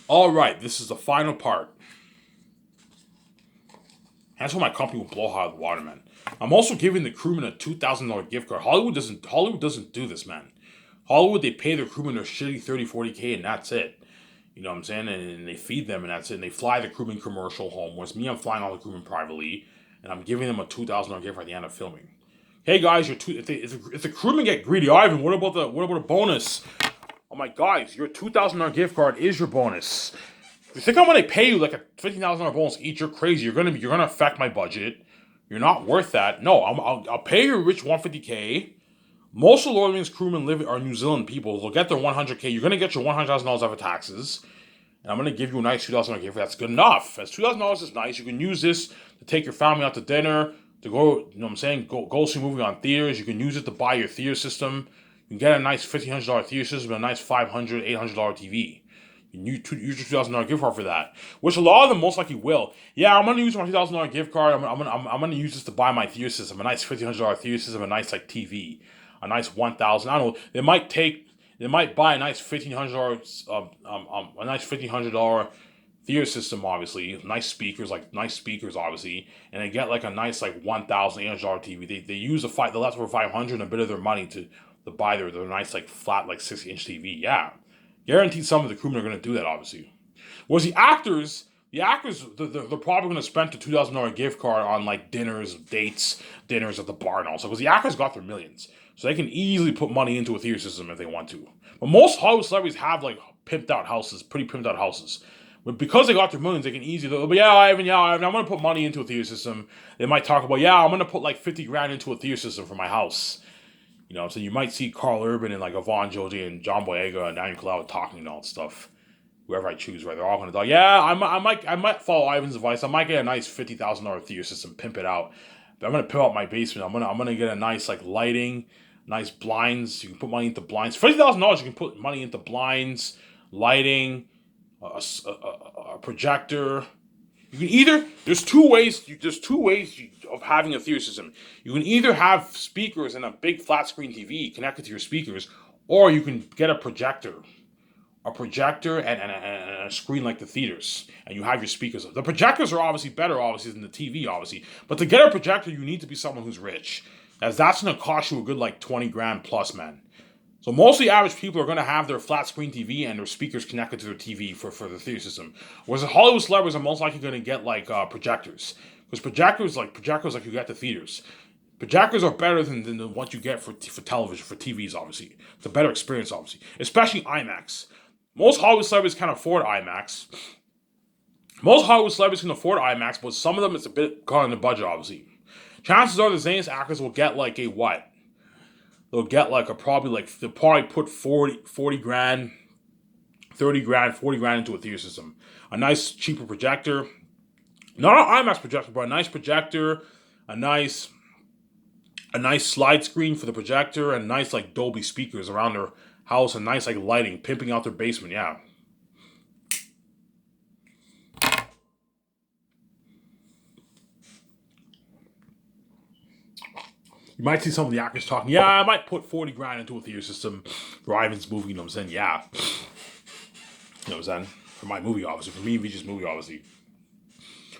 All right, this is the final part. That's when my company will blow hot water, man. I'm also giving the crewman a $2,000 gift card. Hollywood doesn't do this, man. Hollywood, they pay their crewmen their shitty 30, 40K, and that's it. You know what I'm saying? And they feed them, and that's it. And they fly the crewman commercial home. Whereas me, I'm flying all the crewmen privately, and I'm giving them a $2,000 gift at the end of filming. Hey guys, if the crewmen get greedy, Ivan, what about a bonus? Oh my guys, your $2,000 gift card is your bonus. If you think I'm gonna pay you like a $15,000 bonus each, you're crazy. You're gonna affect my budget. You're not worth that. No, I'll pay your rich 150K. Most of the Lord of the Rings crewmen live are New Zealand people. They'll get their 100K. You're gonna get your $100,000 after taxes, and I'm gonna give you a nice $2,000 gift. That's good enough. That's $2,000 is nice. You can use this to take your family out to dinner, to go. You know what I'm saying? Go see a movie on theaters. You can use it to buy your theater system. You can get a nice $1,500 theater system and a nice $500, $800 TV. You use your $2,000 gift card for that, which a lot of them most likely will. Yeah, I'm gonna use my $2,000 gift card. I'm gonna use this to buy my theater system, a nice $1,500 theater system, a nice like TV, a nice 1,000. I don't know. They might buy a nice $1,500 a nice $1,500 theater system, obviously. Nice speakers, obviously, and they get like a nice like $1,800 TV. They use the leftover 500 and a bit of their money to buy their nice like flat like 60-inch TV. Yeah, guaranteed some of the crewmen are going to do that, obviously. Whereas the actors, they're probably going to spend the $2,000 gift card on like dinners at the bar and all. So because the actors got their millions, so they can easily put money into a theater system if they want to. But most Hollywood celebrities have like pimped out houses, pretty pimped out houses. But because they got their millions, they can easily. But yeah, Ivan, I'm gonna put money into a theater system. They might talk about, yeah, I'm gonna put like 50 grand into a theater system for my house. So you might see Carl Urban and like Yvonne Joji and John Boyega and Daniel Cloud talking and all that stuff. Whoever I choose, right? They're all gonna talk. Yeah, I might follow Ivan's advice. I might get a nice $50,000 theater system, pimp it out. But I'm gonna pimp out my basement. I'm gonna get a nice like lighting, nice blinds. You can put money into blinds. $50,000 you can put money into blinds, lighting, a projector. You can either there's two ways of having a theater system. You can either have speakers and a big flat screen TV connected to your speakers, or you can get a projector and a screen like the theaters, and you have your speakers. The projectors are obviously better, obviously, than the TV, obviously. But to get a projector, you need to be someone who's rich, as that's going to cost you a good like 20 grand plus, man. So mostly average people are going to have their flat screen TV and their speakers connected to their TV for the theater system. Whereas the Hollywood celebrities are most likely going to get like projectors, because projectors like you get the theaters. Projectors are better than what you get for television, for TVs, obviously. It's a better experience, obviously. Especially IMAX. Most Hollywood celebrities can afford IMAX. Most Hollywood celebrities can afford IMAX, but some of them it's a bit caught in the budget, obviously. Chances are the Zane's actors will get like a what? They'll get like a probably like they'll probably put 40 grand, 30 grand, 40 grand into a theater system. A nice cheaper projector. Not an IMAX projector, but a nice projector, a nice a nice slide screen for the projector, and nice like Dolby speakers around their house, and nice like lighting, pimping out their basement. Yeah, you might see some of the actors talking. Yeah, I might put 40 grand into a theater system for Ivan's movie. You know what I'm saying? Yeah, you know what I'm saying? For my movie, obviously. For me and VJ's movie, obviously.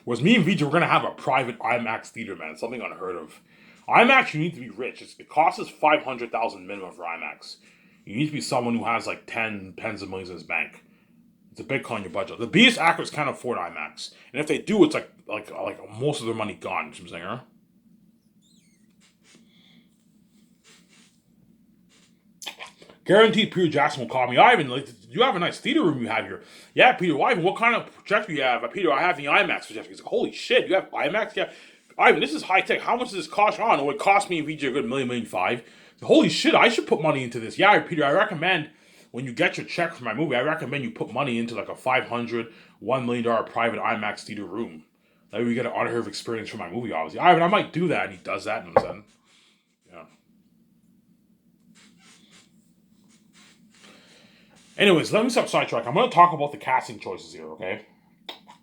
Whereas me and VJ, we're gonna have a private IMAX theater, man. Something unheard of. IMAX, you need to be rich. It costs us 500,000 minimum for IMAX. You need to be someone who has like 10 tens of millions in his bank. It's a big call on your budget. The biggest actors can't afford IMAX, and if they do, it's like most of their money gone. You know what I'm saying, huh? Guaranteed, Peter Jackson will call me. Ivan, like, you have a nice theater room you have here. Yeah, Peter. Well, Ivan, what kind of projector you have? Peter, I have the IMAX projector. He's like, holy shit, you have IMAX? Yeah, Ivan, this is high tech. How much does this cost? I don't know. It cost me and VJ a good million, million five. Holy shit, I should put money into this. Yeah, Peter, I recommend when you get your check for my movie, I recommend you put money into like a 500, $1 million private IMAX theater room. That way we get an unheard of experience for my movie, obviously. Ivan, I might do that, and he does that, and I'm saying, yeah. Anyways, let me stop sidetrack. I'm going to talk about the casting choices here, okay?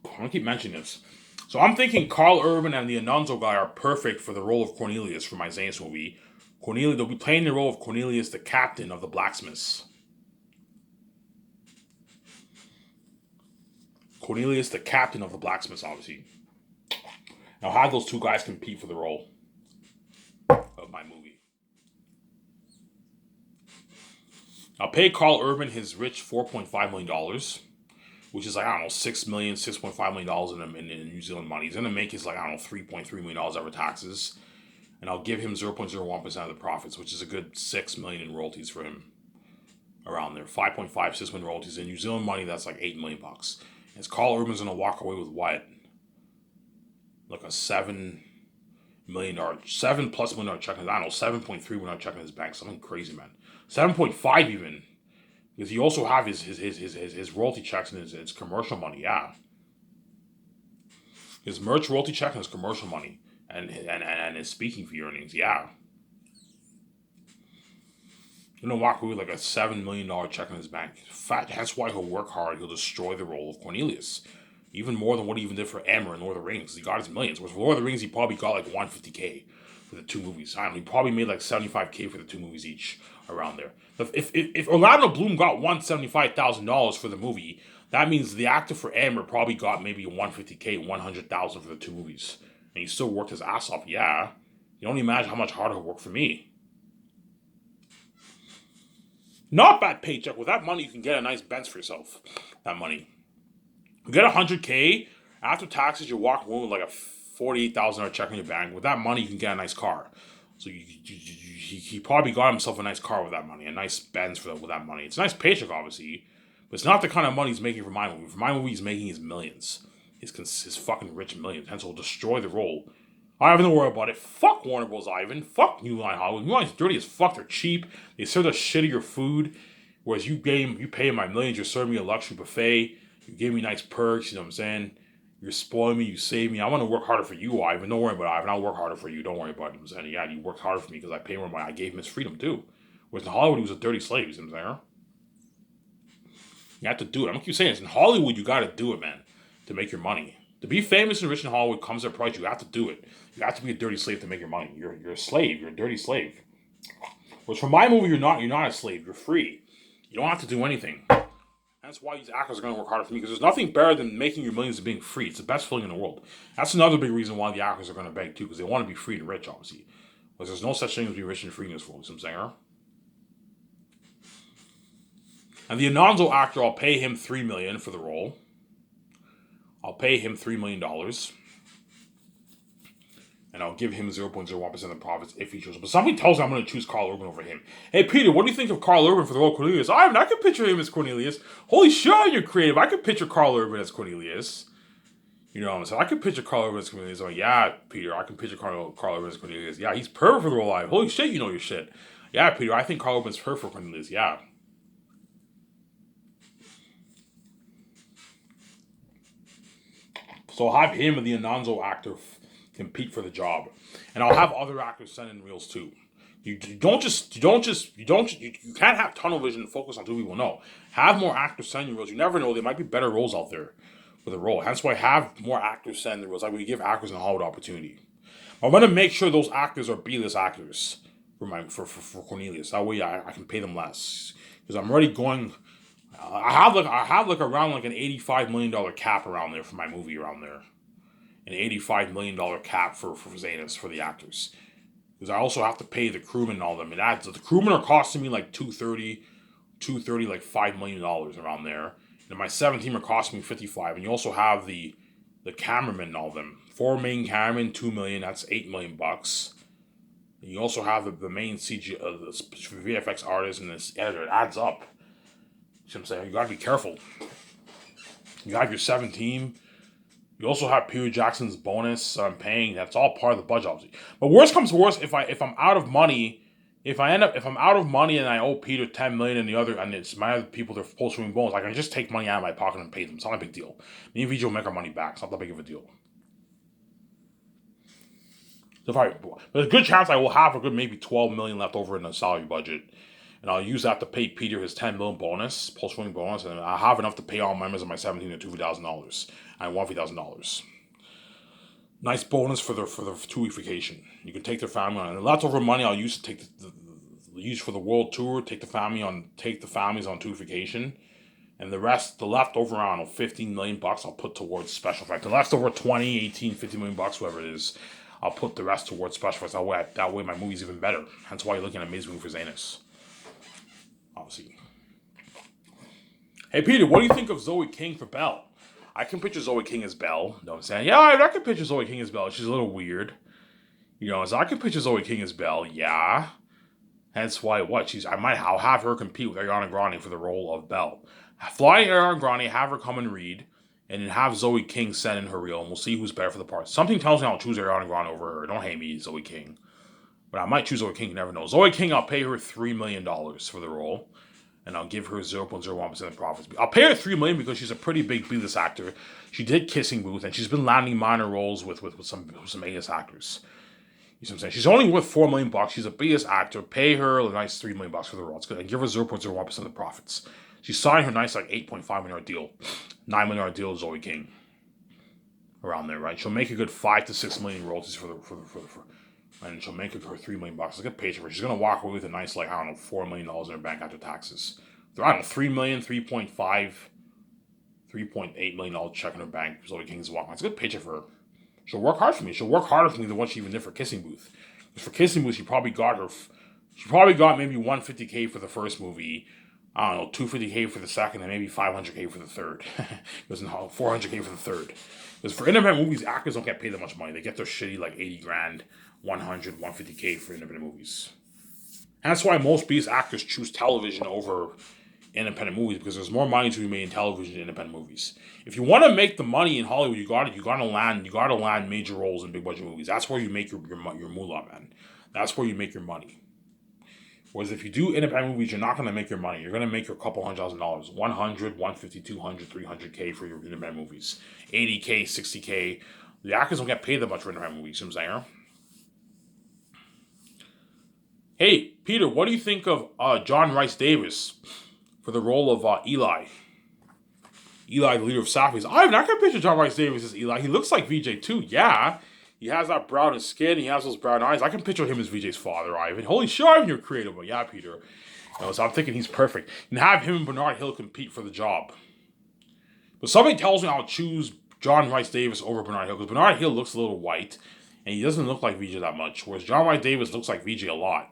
I'm going to keep mentioning this. So I'm thinking Carl Urban and the Anonzo guy are perfect for the role of Cornelius for my Zane's movie. Cornelius, they'll be playing the role of Cornelius, the captain of the blacksmiths. Cornelius, the captain of the Blacksmiths, obviously. I'll have those two guys compete for the role of my movie. I'll pay Carl Urban his rich $4.5 million, which is like, I don't know, $6.5 million in New Zealand money. He's gonna make his, like, I don't know, $3.3 million over taxes. And I'll give him 0.01% of the profits, which is a good $6 million in royalties for him. Around there. 5.5, 6 million royalties. In New Zealand money, that's like $8 million. And Carl Urban's gonna walk away with what? Like a $7 million, $7+ million check. I don't know, $7.3 million check in his bank. Something crazy, man. 7.5 even. Because he also have his royalty checks and his commercial money, yeah. His merch royalty check and his commercial money. And his speaking fee earnings, yeah. You're gonna walk away with like a $7 million check in his bank. Fact, that's why he'll work hard. He'll destroy the role of Cornelius. Even more than what he even did for Amber in Lord of the Rings. He got his millions. Whereas for Lord of the Rings, he probably got like $150K for the two movies. I don't know, he probably made like $75K for the two movies each around there. If Orlando Bloom got $175,000 for the movie, that means the actor for Amber probably got maybe $150K, $100,000 for the two movies. And he still worked his ass off. Yeah. You don't imagine how much harder he'll work for me. Not bad paycheck. With that money, you can get a nice Benz for yourself. That money. You get $100K. After taxes, you walk away with like a $48,000 check in your bank. With that money, you can get a nice car. So he probably got himself a nice car with that money. A nice Benz with that money. It's a nice paycheck, obviously. But it's not the kind of money he's making for my movie. For my movie, he's making his millions. His fucking rich millions. Hence, he'll destroy the role. I don't even worry about it. Fuck Warner Bros. Ivan. Fuck New Line Hollywood. New Line's dirty as fuck. They're cheap. They serve the shittier food. Whereas you pay my millions. You're serving me a luxury buffet. You gave me nice perks. You know what I'm saying? You're spoiling me. You save me. I want to work harder for you, Ivan. Don't worry about it, Ivan. I'll work harder for you. Don't worry about it. I'm saying, yeah, you worked harder for me because I pay more money. I gave him his freedom too. Whereas in Hollywood, he was a dirty slave. You know what I'm saying? You have to do it. I'm gonna keep saying this. In Hollywood, you got to do it, man, to make your money. To be famous and rich in Hollywood comes at a price. You have to do it. You have to be a dirty slave to make your money. You're a slave. You're a dirty slave. Whereas for my movie, you're not a slave. You're free. You don't have to do anything. That's why these actors are going to work harder for me, because there's nothing better than making your millions and being free. It's the best feeling in the world. That's another big reason why the actors are going to beg too, because they want to be free and rich, obviously. Because there's no such thing as being rich and free in this world. You know what I'm saying? Huh? And the Anonzo actor, I'll pay him $3 million for the role. I'll pay him $3 million. And I'll give him 0.01% of the profits if he chooses. But somebody tells me I'm going to choose Carl Urban over him. Hey, Peter, what do you think of Carl Urban for the role of Cornelius? I can picture him as Cornelius. Holy shit, you're creative. I can picture Carl Urban as Cornelius. You know what I'm saying? I can picture Carl Urban as Cornelius. I'm like, yeah, Peter, I can picture Carl Urban as Cornelius. Yeah, he's perfect for the role. Holy shit, you know your shit. Yeah, Peter, I think Carl Urban's perfect for Cornelius. Yeah. So I'll have him and the Anonzo actor compete for the job, and I'll have other actors send in reels too. You can't have tunnel vision and focus on two people. No, have more actors send you reels. You never know, there might be better roles out there for the role. Hence why have more actors send the reels. Like we give actors in Hollywood opportunity. I'm gonna make sure those actors are B-list actors for Cornelius. That way I can pay them less, because I'm already going. I have around like an $85 million cap around there for my movie around there. An $85 million cap for Zanus for the actors. Because I also have to pay the crewmen and all them. It adds. The crewmen are costing me like $230, like $5 million around there. And my 17 are costing me $55. And you also have the cameramen and all them. 4 main cameramen, $2 million. That's $8 million. And you also have the main CG, the VFX artist and this editor. It adds up. You know what I'm saying? You gotta be careful. You have your 17. You also have Peter Jackson's bonus I'm paying. That's all part of the budget, obviously. But worst comes to worst, if I'm out of money, if I'm out of money and I owe Peter $10 million and it's my other people that are supposed to be bonus, I can just take money out of my pocket and pay them. It's not a big deal. Me and VJ will make our money back. It's not that big of a deal. There's a good chance I will have a good maybe $12 million left over in the salary budget. And I'll use that to pay Peter his $10 million bonus, post-winning bonus, and I have enough to pay all members of my 17 to $2,000 and $1,000. Nice bonus for the 2-week vacation. You can take their family on, and leftover money I'll use to take use for the world tour. Take the families on 2-week vacation, And the rest, the leftover, I don't know, 15 million bucks, I'll put towards special effects. The leftover 20, 18, 50 million bucks, whatever it is, I'll put the rest towards special effects. That way my movie's even better. Hence why you're looking at Amazing Movie for Zanus. Obviously. Hey, Peter, what do you think of Zoe King for Belle? I can picture Zoe King as Belle. You know what I'm saying? Yeah, I can picture Zoe King as Belle. She's a little weird. You know, so I can picture Zoe King as Belle. Yeah. Hence why I'll have her compete with Ariana Grande for the role of Belle. Fly Ariana Grande, have her come and read, and then have Zoe King send in her reel, and we'll see who's better for the part. Something tells me I'll choose Ariana Grande over her. Don't hate me, Zoe King. But I might choose Zoe King, you never know. Zoe King, I'll pay her $3 million for the role, and I'll give her 0.01% of the profits. I'll pay her $3 million because she's a pretty big B-list actor. She did Kissing Booth, and she's been landing minor roles with some A-list actors. You see what I'm saying? She's only worth $4 million bucks. She's a B-list actor. Pay her a nice $3 million bucks for the role. It's good. And give her 0.01% of the profits. She signed her nice like $8.5 million deal, $9 million deal with Zoe King. Around there, right? She'll make a good $5 to $6 million royalties for and she'll make it for $3 million bucks. It's a good paycheck for her. She's gonna walk away with a nice like I don't know $4 million in her bank after taxes. I don't know 3 million, 3.5, $3.8 million check in her bank. Zoe King's walking. It's a good paycheck for her. She'll work hard for me. She'll work harder for me than what she even did for Kissing Booth. Because for Kissing Booth, she probably got maybe $150K for the first movie. I don't know, $250K for the second, and maybe $500K for the third. It was $400K for the third. Because for independent movies, actors don't get paid that much money. They get their shitty like 80 grand, 100, 150K for independent movies. And that's why most B-list actors choose television over independent movies, because there's more money to be made in television than independent movies. If you want to make the money in Hollywood, you gotta land major roles in big budget movies. That's where you make your moolah, man. That's where you make your money. Whereas if you do independent movies, you're not going to make your money. You're going to make your couple $100,000. 100, 150, 200, 300K for your independent movies. 80K, 60K. The actors don't get paid that much for independent movies. You know what I'm saying? Hey, Peter, what do you think of John Rhys Davis for the role of Eli? Eli, the leader of Safi's. I can picture John Rhys Davis as Eli. He looks like VJ too. Yeah. He has that brown skin. He has those brown eyes. I can picture him as VJ's father, Ivan. Holy shit, Ivan, you're creative. But yeah, Peter. So I'm thinking he's perfect. And have him and Bernard Hill compete for the job. But something tells me I'll choose John Rhys Davis over Bernard Hill. Because Bernard Hill looks a little white. And he doesn't look like VJ that much. Whereas John Rhys Davis looks like VJ a lot.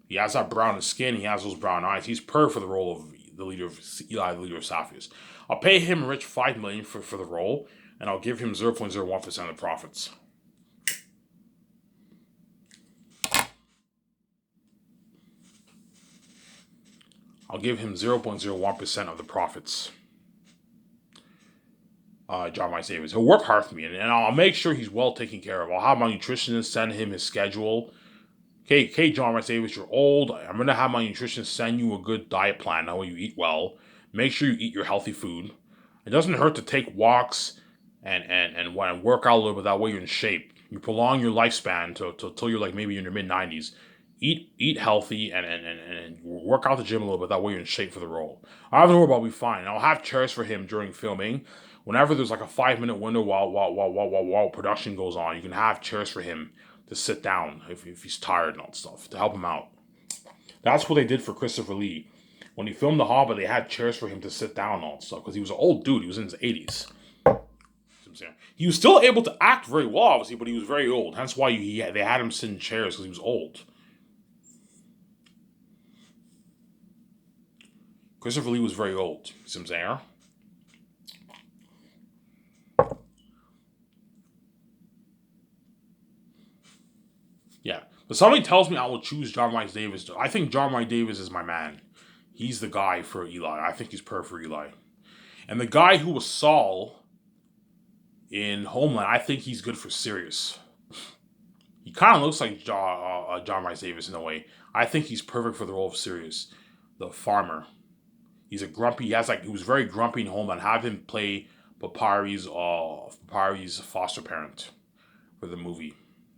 He has that brown skin. He has those brown eyes. He's perfect for the role of the leader of Eli, the leader of Safius. I'll pay him rich $5 million for the role. And I'll give him 0.01% of the profits. I'll give him 0.01% of the profits. John Rhys Davis. He'll work hard for me, and I'll make sure he's well taken care of. I'll have my nutritionist send him his schedule. Okay, John Rhys Davis, you're old. I'm going to have my nutritionist send you a good diet plan. That way you eat well. Make sure you eat your healthy food. It doesn't hurt to take walks and work out a little bit. That way you're in shape. You prolong your lifespan till you're like maybe in your mid-90s. Eat healthy and work out the gym a little bit. That way you're in shape for the role. I don't know about be fine. I'll have chairs for him during filming. Whenever there's like a 5-minute window while production goes on, you can have chairs for him to sit down if he's tired and all that stuff to help him out. That's what they did for Christopher Lee. When he filmed The Hobbit, they had chairs for him to sit down and all that stuff because he was an old dude. He was in his 80s. He was still able to act very well, obviously, but he was very old. Hence why they had him sit in chairs because he was old. Christopher Lee was very old. You see what I'm saying? Yeah. But something tells me I will choose John Rhys Davis. I think John Rhys Davis is my man. He's the guy for Eli. I think he's perfect for Eli. And the guy who was Saul in Homeland, I think he's good for Sirius. He kind of looks like John Rhys Davis in a way. I think he's perfect for the role of Sirius, the farmer. He's a grumpy. He was very grumpy in Homeland. Have him play Papari's foster parent for the movie.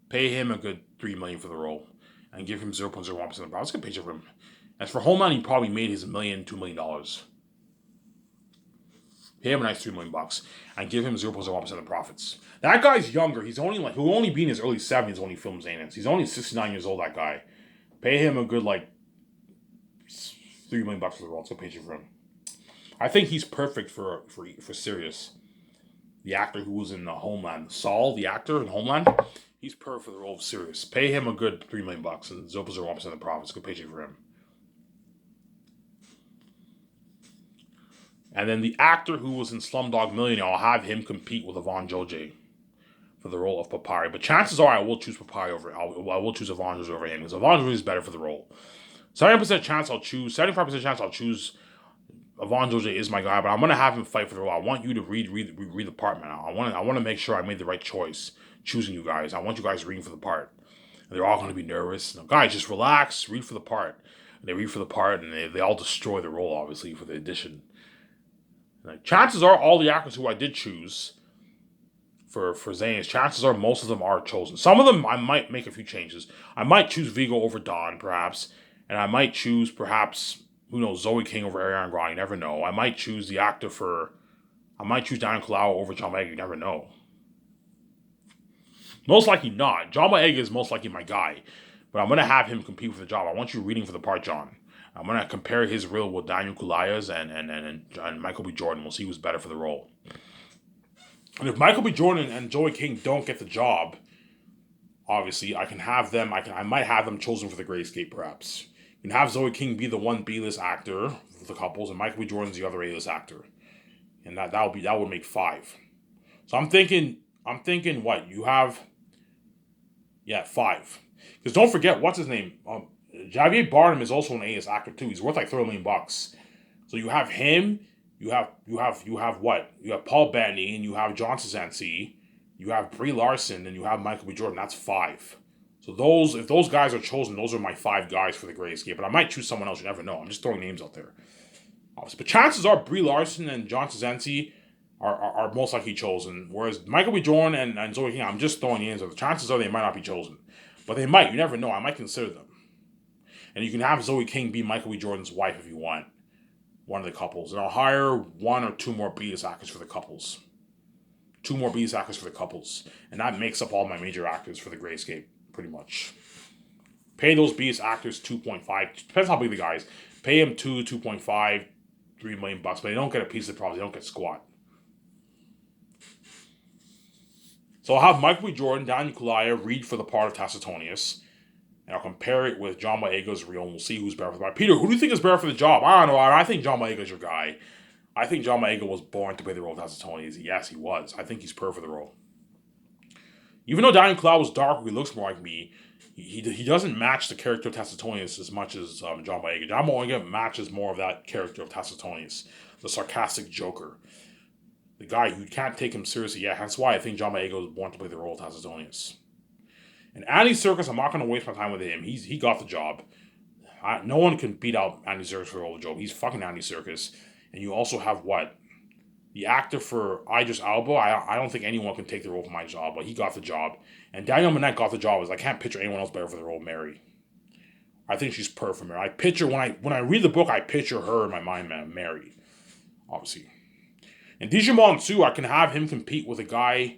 Pay him a good $3 million for the role, and give him 0.01% of the profits. Good paycheck for him. As for Homeland, he probably made his $1 million, $2 million. Pay him a nice $3 million bucks, and give him 0.01% of the profits. That guy's younger. He'll only be in his early 70s when he films Zanus. He's only 69 years old. That guy. Pay him a good $3 million bucks for the role. It's a good paycheck for him. I think he's perfect for Sirius. The actor who was in the Homeland, Saul, the actor in Homeland, he's perfect for the role of Sirius. Pay him a good $3 million, and Zopos are 1% of the profits. Good paycheck for him. And then the actor who was in Slumdog Millionaire, I'll have him compete with Yvonne Joje for the role of Papari. But chances are I will choose Papari over. I will choose Yvonne Joje over him because Yvonne Joje is better for the role. 70% chance I'll choose. 75% chance I'll choose. Yvonne Joje is my guy, but I'm gonna have him fight for the role. I want you to read the part, man. I want to make sure I made the right choice choosing you guys. I want you guys reading for the part. And they're all gonna be nervous. No, guys, just relax. Read for the part. And they read for the part, and they all destroy the role, obviously, for the audition. Like, chances are all the actors who I did choose for Zane's, chances are most of them are chosen. Some of them I might make a few changes. I might choose Vigo over Don, perhaps, and I might choose perhaps, who knows, Zoe King over Ariana Grande. You never know. I might choose the actor for. I might choose Daniel Kaluuya over John Boyega. You never know. Most likely not. John Boyega is most likely my guy, but I'm gonna have him compete for the job. I want you reading for the part, John. I'm gonna compare his reel with Daniel Kaluuya's and Michael B. Jordan. We'll see who's better for the role. And if Michael B. Jordan and Joey King don't get the job, obviously I can have them. I might have them chosen for the Great Escape, perhaps. You can have Zoe King be the one B-list actor for the couples, and Michael B. Jordan's the other A-list actor, and that would make 5. So I'm thinking what you have. Yeah, 5. Because don't forget what's his name. Javier Bardem is also an A-list actor too. He's worth like $30 million. So you have him. You have what? You have Paul Bettany, and you have John Krasinski, you have Brie Larson, and you have Michael B. Jordan. That's 5. So if those guys are chosen, those are my 5 guys for the Great Escape. But I might choose someone else. You never know. I'm just throwing names out there. Obviously. But chances are Brie Larson and John Krasinski are most likely chosen. Whereas Michael B. Jordan and Zoe King, I'm just throwing names out. The chances are they might not be chosen. But they might. You never know. I might consider them. And you can have Zoe King be Michael B. Jordan's wife if you want. One of the couples. And I'll hire 1 or 2 more B-list actors for the couples. 2 more B-list actors for the couples. And that makes up all my major actors for the Great Escape, pretty much. Pay those B-list actors 2.5. Depends how big the guy is. Pay him 2.5, $3 million, but they don't get a piece of the problem. They don't get squat. So I'll have Michael B. Jordan, Daniel Kaluuya read for the part of Tacitonius. And I'll compare it with John Boyega's reel, and we'll see who's better for the job. Peter, who do you think is better for the job? I don't know. I think John Boyega's your guy. I think John Boyega was born to play the role of Tacitonius. Yes, he was. I think he's perfect for the role. Even though Daniel Kaluuya was darker, he looks more like me. He doesn't match the character of Tacitonius as much as John Boyega. John Boyega matches more of that character of Tacitonius, the sarcastic joker. The guy who can't take him seriously. Yeah, that's why I think John Boyega was born to play the role of Tacitonius. And Andy Serkis, I'm not going to waste my time with him. He got the job. No one can beat out Andy Serkis for the role of Job. He's fucking Andy Serkis. And you also have what? The actor for Idris Elba. I don't think anyone can take the role from Idris Elba. He got the job. And Danielle Minette got the job. I can't picture anyone else better for the role of Mary. I think she's perfect for Mary. I picture, when I read the book, I picture her in my mind, man, Mary. Obviously. And Digimon Su, I can have him compete with a guy...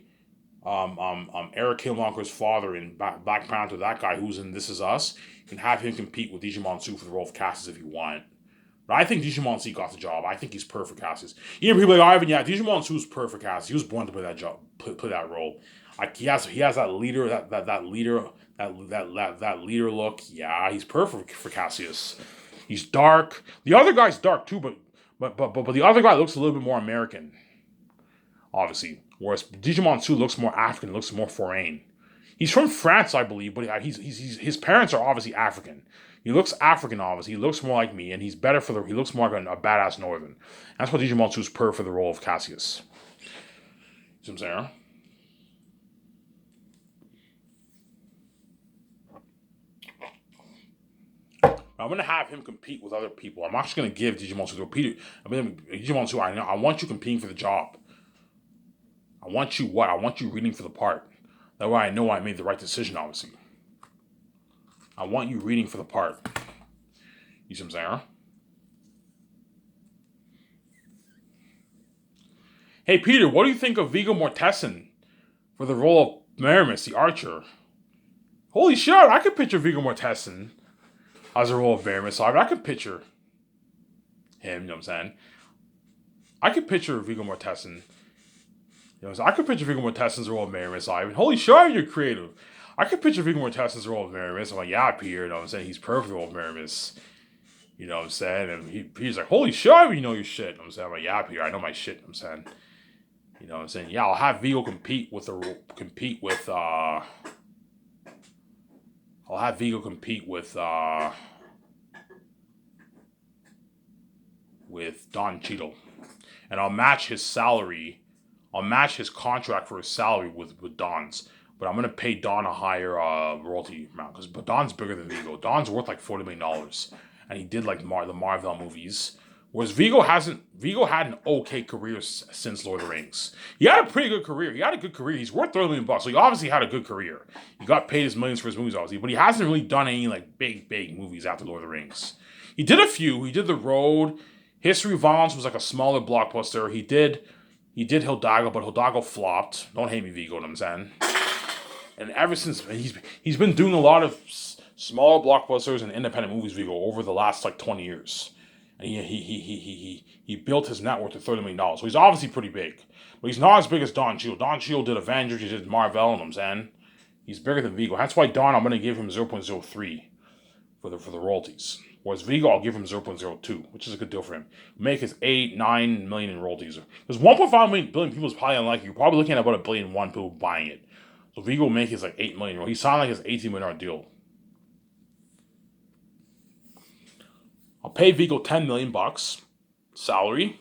Eric Killmonger's father in Black Panther, that guy who's in This Is Us, you can have him compete with Digimon Su for the role of Cassius if you want. But I think Digimon Su got the job. I think he's perfect for Cassius. Even people like Ivan, yeah, Digimon Su's perfect for Cassius. He was born to play that job, play that role. He has that leader, that leader look. Yeah, he's perfect for Cassius. He's dark. The other guy's dark too, but the other guy looks a little bit more American. Obviously. Whereas Digimon Su looks more African, looks more foreign. He's from France, I believe, but his parents are obviously African. He looks African, obviously. He looks more like me, and he's better for he looks more like a badass Northern. That's why Digimon Su's perfect for the role of Cassius. See what I'm saying? I'm going to have him compete with other people. I'm not just going to give Digimon Su to Peter. Digimon Su, I want you competing for the job. I want you what? I want you reading for the part. That way I know I made the right decision, obviously. I want you reading for the part. You see what I'm saying? Hey, Peter, what do you think of Viggo Mortensen for the role of Meramis, the archer? Holy shit, I could picture Viggo Mortensen as a role of Meramis. I could picture him, you know what I'm saying? I could picture Viggo Mortensen. So I could picture Viggo Mortensen's role of Mary Ivan. Holy shit, you're creative. I could picture Viggo Mortensen's role of Mary. I'm like, yeah, Peter. You know what I'm saying? He's perfect role of Mary. You know what I'm saying? And he's like, holy shit, you know your shit. I'm saying, I'm like, yeah, Peter, I know my shit. I'm saying, you know what I'm saying? Yeah, I'll have Viggo compete with I'll have Viggo compete with Don Cheadle, and I'll match his salary. I'll match his contract for his salary with Don's, but I'm gonna pay Don a higher royalty amount because Don's bigger than Viggo. Don's worth like $40 million, and he did like the Marvel movies. Whereas Viggo had an okay career since Lord of the Rings. He had a pretty good career. He had a good career. He's worth $30 million, so he obviously had a good career. He got paid his millions for his movies, obviously, but he hasn't really done any like big movies after Lord of the Rings. He did a few. He did The Road. History of Violence was like a smaller blockbuster. He did Hidalgo, but Hidalgo flopped. Don't hate me, Viggo, what I'm saying. And ever since, he's been doing a lot of smaller blockbusters and independent movies, Viggo, over the last like 20 years. And he built his net worth to $30 million. So he's obviously pretty big. But he's not as big as Don Cheadle. Don Cheadle did Avengers, he did Marvel, and I'm saying. He's bigger than Viggo. That's why Don, I'm going to give him 0.03 for the royalties. Whereas Viggo, I'll give him 0.02, which is a good deal for him. Make his 8-9 million in royalties. Because 1.5 billion people is probably unlikely. You're probably looking at about 1 billion people buying it. So Viggo will make his like 8 million. He signed like his $18 million deal. I'll pay Viggo $10 million salary.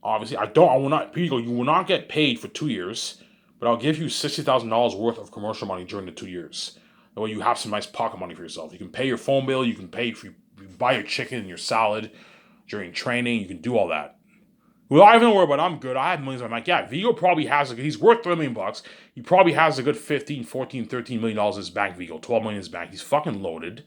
Obviously, Viggo, you will not get paid for 2 years, but I'll give you $60,000 worth of commercial money during the 2 years. That way you have some nice pocket money for yourself. You can pay your phone bill, you can pay if you buy your chicken and your salad during training, you can do all that. Well, I don't worry about it. I'm good. I have millions. I'm like, yeah, Viggo probably has he's worth $30 million. He probably has a good 15, 14, 13 million dollars in his bank, Viggo. 12 million in his bank. He's fucking loaded.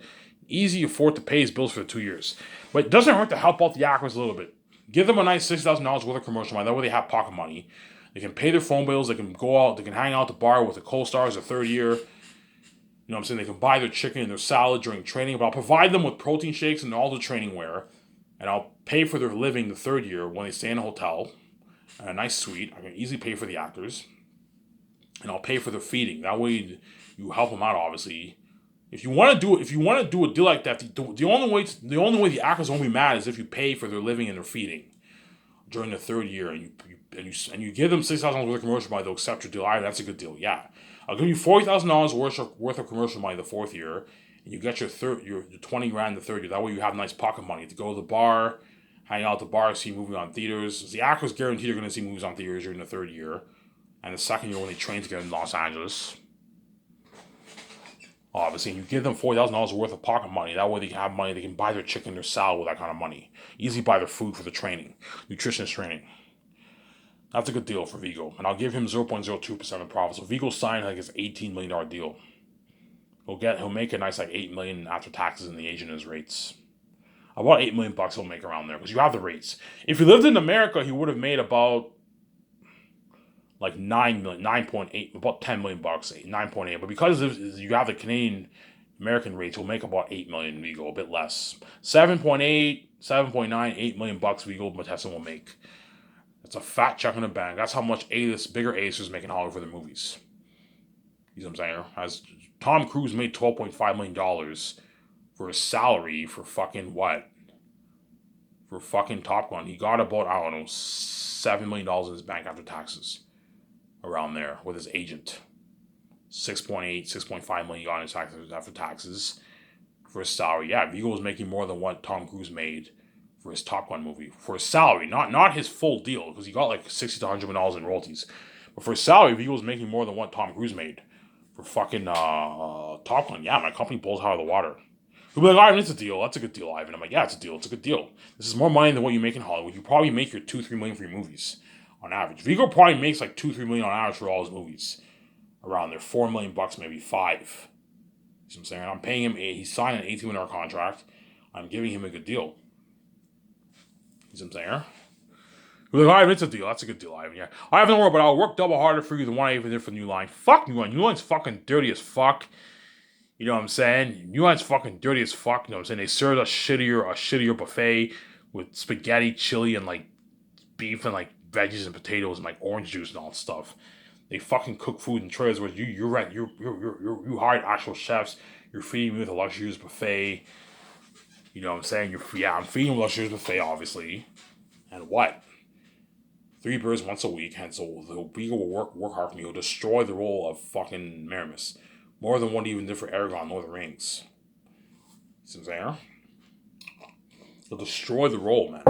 Easy to afford to pay his bills for the 2 years. But it doesn't hurt to help out the actors a little bit. Give them a nice $60,000 worth of commercial money. That way they have pocket money. They can pay their phone bills. They can go out. They can hang out at the bar with the co-stars the third year. You know what I'm saying? They can buy their chicken and their salad during training. But I'll provide them with protein shakes and all the training wear. And I'll pay for their living the third year when they stay in a hotel. And a nice suite. I can easily pay for the actors. And I'll pay for their feeding. That way you help them out, obviously. If you want to do a deal like that, the only way the actors won't be mad is if you pay for their living and their feeding during the third year, and you give them $6,000 worth of commercial money, they'll accept your deal. All right, that's a good deal. Yeah, I'll give you $40,000 worth of commercial money the fourth year, and you get your 20 grand the third year. That way you have nice pocket money to go to the bar, hang out at the bar, see a movie on theaters. The actors guaranteed you're going to see movies on theaters during the third year, and the second year when they train together in Los Angeles. Obviously, you give them $40,000 worth of pocket money. That way they have money. They can buy their chicken, their salad with that kind of money. Easily buy their food for the training, nutritionist training. That's a good deal for Viggo. And I'll give him 0.02% of profit. So Viggo signed like his $18 million deal. He'll make a nice like $8 million after taxes and the agent and his rates. About $8 million he'll make around there because you have the rates. If he lived in America, he would have made about like 9 million, 9.8, about $10 million, 9.8. But because you have the Canadian American rates, he'll make about 8 million, Viggo, a bit less. 7.8, 7.9, 8 million bucks Viggo Mortensen will make. That's a fat check in the bank. That's how much bigger A-listers make in Hollywood for their movies. You know what I'm saying? As Tom Cruise made $12.5 million for his salary for fucking what? For fucking Top Gun. He got about, I don't know, $7 million in his bank after taxes. Around there with his agent. 6.8, 6.5 million got in taxes after taxes for his salary. Yeah, Viggo was making more than what Tom Cruise made for his Top Gun movie. For his salary, not his full deal, because he got like $60 to $100 million in royalties. But for his salary, Viggo was making more than what Tom Cruise made for fucking Top Gun. Yeah, my company pulls out of the water. He'll be like, Ivan, it's a deal. That's a good deal, Ivan. I'm like, yeah, it's a deal. It's a good deal. This is more money than what you make in Hollywood. You probably make your $2-3 million for your movies. On average, Viggo probably makes like $2-3 million on average for all his movies. Around there, $4 million, maybe $5. You know what I'm saying? I'm paying him. He signed an $18 million contract. I'm giving him a good deal. You know what I'm saying? We're like, Ivan, it's a deal. That's a good deal, Ivan. Yeah, I haven't worried, but I'll work double harder for you than what I even did for New Line. Fuck New Line. New Line's fucking dirty as fuck. You know what I'm saying? New Line's fucking dirty as fuck. You know what I'm saying? They served a shittier buffet with spaghetti, chili, and like beef and like veggies and potatoes and like orange juice and all that stuff. They fucking cook food in trays where you hired actual chefs. You're feeding me with a luxurious buffet. You know what I'm saying? I'm feeding with a luxurious buffet, obviously. And what? 3 birds once a week, hence the Beagle will work hard for me. He'll destroy the role of fucking Maramis. More than what he even did for Aragorn, Lord of the Rings. See what I'm saying? He'll destroy the role, man.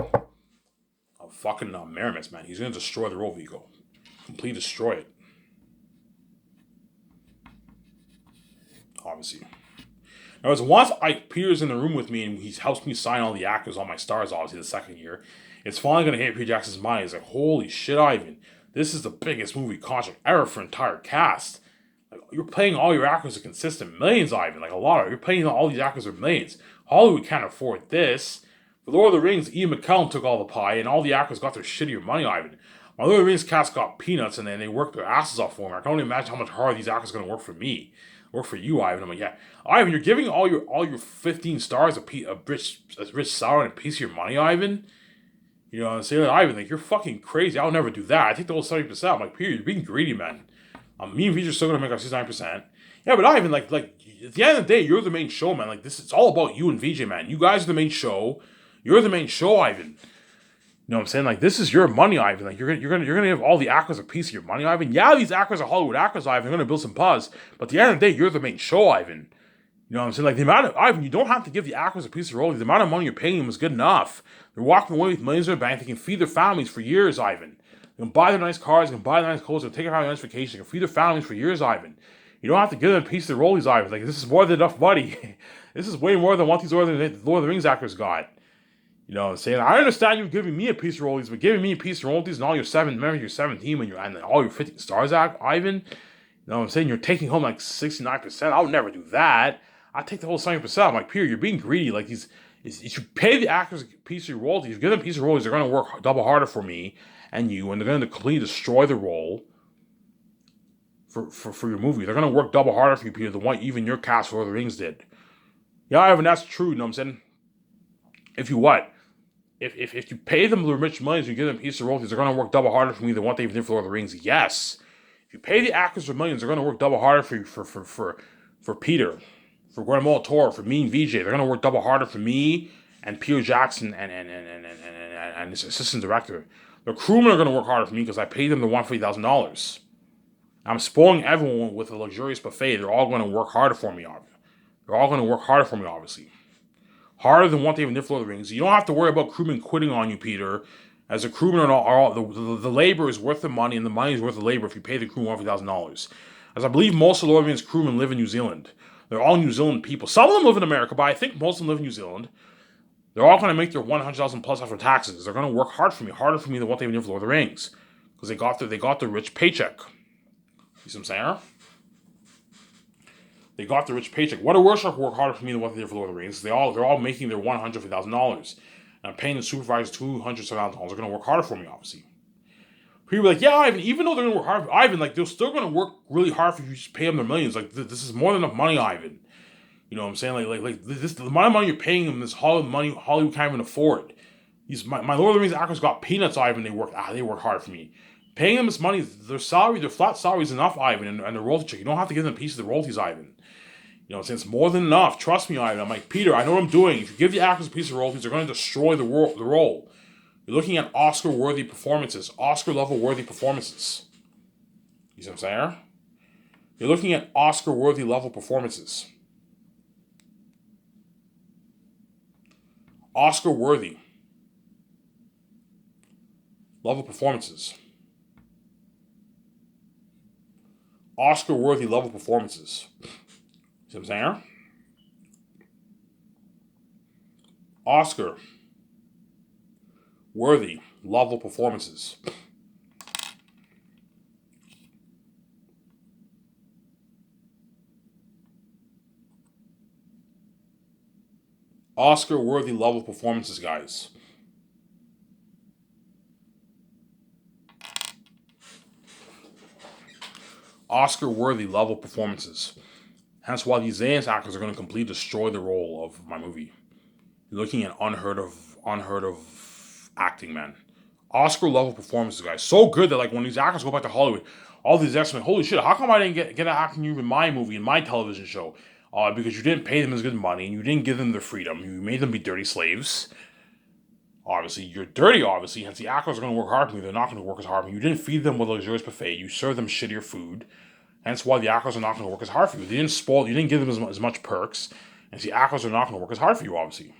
Of fucking Maramis, man. He's gonna destroy the role, Vigo. Completely destroy it. Obviously. Now, once Peter's in the room with me and he's helps me sign all the actors on my stars, obviously, the second year, it's finally going to hit Peter Jackson's mind. He's like, holy shit, Ivan. This is the biggest movie contract ever for entire cast. Like, you're paying all your actors a consistent millions, Ivan. Like, a lot of you're paying all these actors with millions. Hollywood can't afford this. For Lord of the Rings, Ian McKellen took all the pie and all the actors got their shittier money, Ivan. My Lord of the Rings cast got peanuts and then they worked their asses off for me. I can only imagine how much harder these actors are going to work for me. Work for you, Ivan. I'm like, yeah, Ivan, you're giving all your 15 stars a rich sour and a piece of your money, Ivan. You know what I'm saying? Like, Ivan, like, you're fucking crazy. I'll never do that. I take the whole 70%. I'm like, Peter, you're being greedy, man. Me and VJ are still gonna make our 69%. Yeah, but Ivan, like at the end of the day, you're the main show, man. Like this, it's all about you and VJ, man. You guys are the main show. You're the main show, Ivan. You know what I'm saying? Like, this is your money, Ivan. Like, you're gonna give all the actors a piece of your money, Ivan. Yeah, these actors are Hollywood actors, Ivan. They're gonna build some buzz. But at the end of the day, you're the main show, Ivan. You know what I'm saying? Like, the amount of Ivan, you don't have to give the actors a piece of royalties. The amount of money you're paying them is good enough. They're walking away with millions in their bank. They can feed their families for years, Ivan. They can buy their nice cars. They can buy their nice clothes. They can take them on a nice vacation. They can feed their families for years, Ivan. You don't have to give them a piece of the royalties, Ivan. Like, this is more than enough money. This is way more than what these Lord of the Rings actors got. You know what I'm saying? I understand you giving me a piece of royalties, but giving me a piece of royalties and all your 17 and all your 15 stars, Ivan. You know what I'm saying? You're taking home like 69%. I would never do that. I take the whole 70%. I'm like, Peter, you're being greedy. Like, you should pay the actors a piece of your royalties. Give them a piece of royalties. They're going to work double harder for me and you, and they're going to completely destroy the role for your movie. They're going to work double harder for you, Peter, than what even your cast for Lord of the Rings did. Yeah, Ivan, that's true. You know what I'm saying? If you pay them the rich millions, you give them a piece of royalties, they're going to work double harder for me than what they even did for Lord of the Rings. Yes. If you pay the actors for millions, they're going to work double harder for you, for Peter, for Guillermo del Toro, for me and VJ. They're going to work double harder for me and Peter Jackson and his assistant director. The crewmen are going to work harder for me because I paid them the $150,000. I'm spoiling everyone with a luxurious buffet. They're all going to work harder for me, obviously. Harder than what they even did for Lord of the Rings. You don't have to worry about crewmen quitting on you, Peter. As the crewmen are all the labor is worth the money, and the money is worth the labor if you pay the crew $150,000. As I believe most of Lord of the Rings crewmen live in New Zealand. They're all New Zealand people. Some of them live in America, but I think most of them live in New Zealand. They're all going to make their $100,000 plus after taxes. They're going to work harder for me than what they even did for Lord of the Rings, because they got the rich paycheck. You see what I'm saying? They got the rich paycheck. What a worship work harder for me than what they did for Lord of the Rings. They're all making their $150,000. And I'm paying the supervisors $200,000. They're going to work harder for me, obviously. People are like, yeah, Ivan, even though they're going to work hard, Ivan, like, they're still going to work really hard for you to pay them their millions. Like, this is more than enough money, Ivan. You know what I'm saying? Like this, the amount of money you're paying them, this Hollywood can't even afford. My Lord of the Rings actors got peanuts, Ivan. They work hard for me. Paying them this money, their flat salary is enough, Ivan, and their royalty check. You don't have to give them a piece of the royalties, Ivan. You know what I'm saying? It's more than enough. Trust me, Ivan. I'm like, Peter, I know what I'm doing. If you give the actors a piece of royalties, they're going to destroy the role. You're looking at Oscar-worthy performances. Oscar-level-worthy performances. You see what I'm saying? You're looking at Oscar-worthy level performances. Oscar-worthy level performances. Oscar-worthy level performances. See what I'm saying? Oscar-worthy level performances. Oscar-worthy level performances, guys. Oscar-worthy level performances. Hence why these Xanax actors are going to completely destroy the role of my movie. You're looking at unheard of acting, man. Oscar level performances, guys. So good that like when these actors go back to Hollywood, all these X-Men, holy shit, how come I didn't get an acting in my movie, in my television show? Because you didn't pay them as good money and you didn't give them their freedom. You made them be dirty slaves. Obviously, you're dirty, obviously, hence the actors are going to work hard for you. They're not going to work as hard for you. You didn't feed them with a luxurious buffet. You serve them shittier food. Hence why the actors are not going to work as hard for you. They didn't spoil, you didn't give them as much perks. And the actors are not going to work as hard for you, obviously.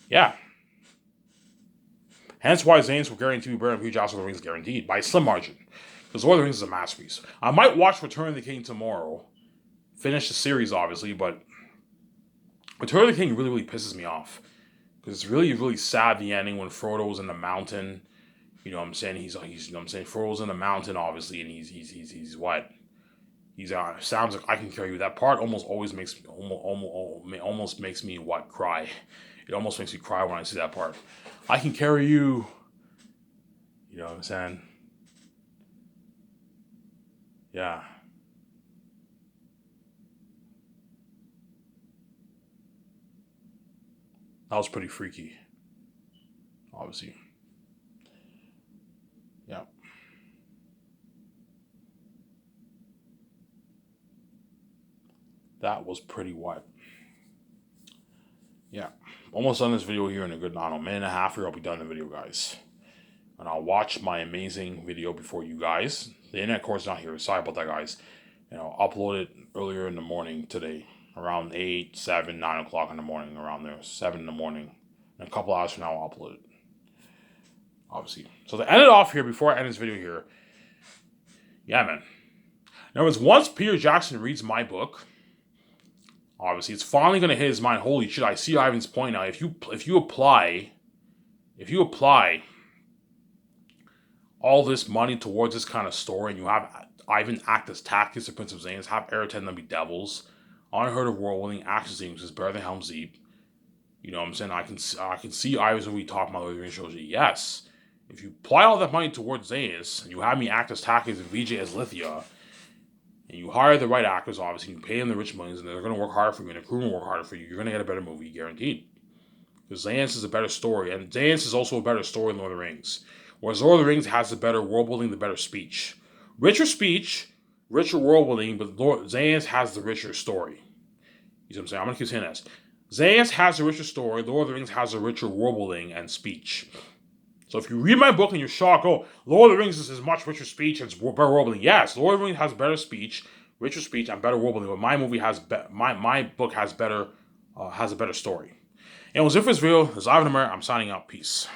Yeah. Hence why Zane's will guarantee you better than Peter Jackson Rings guaranteed by a slim margin. Because Lord of the Rings is a masterpiece. I might watch Return of the King tomorrow. Finish the series, obviously, but Return of the King really, really pisses me off. Because it's really, really sad the ending when Frodo's in the mountain. You know what I'm saying? He's you know what I'm saying? Frodo's in the mountain, obviously, and he's what? He's sounds like I can carry you. That part almost makes me what, cry. It almost makes me cry when I see that part. I can carry you. You know what I'm saying? Yeah. That was pretty freaky. Obviously. Yeah. That was pretty wild. Yeah. Almost done this video here in a good, I don't know, minute and a half here. I'll be done the video, guys. And I'll watch my amazing video before you guys. The internet core's not here. Sorry about that, guys. And I'll upload it earlier in the morning today. Around 8, 7, 9 o'clock in the morning. Around there. 7 in the morning. And a couple hours from now, I'll upload it. Obviously. So to end it off here, before I end this video here. Yeah, man. In other words, once Peter Jackson reads my book, obviously, it's finally going to hit his mind. Holy shit, I see Ivan's point now. If you apply all this money towards this kind of story, and you have Ivan act as Tactics, the Prince of Zanes, have Eretan them be devils, unheard of world-winning action scenes is better than Helm's Deep. You know what I'm saying? I can see Ivan's when we talk about Lord of the Rings trilogy. Yes, if you apply all that money towards Zanes, and you have me act as Tactics and VJ as Lithia, and you hire the right actors, obviously, you pay them the rich monies, and they're going to work hard for you, and the crew will work harder for you, you're going to get a better movie, guaranteed. Because Zanes is a better story, and Zanes is also a better story than Lord of the Rings. Whereas Lord of the Rings has the better world building, the better speech. Richer speech, richer world building, but Zanes has the richer story. You see what I'm saying? I'm going to keep saying this. Zanes has the richer story, Lord of the Rings has a richer world building and speech. So if you read my book and you're shocked, oh, Lord of the Rings is much richer speech and it's better world building. Yes, Lord of the Rings has better speech, richer speech, and better world building. But my movie has my book has a better story. And it was it for this video. This is Ivan Amer. I'm signing out. Peace.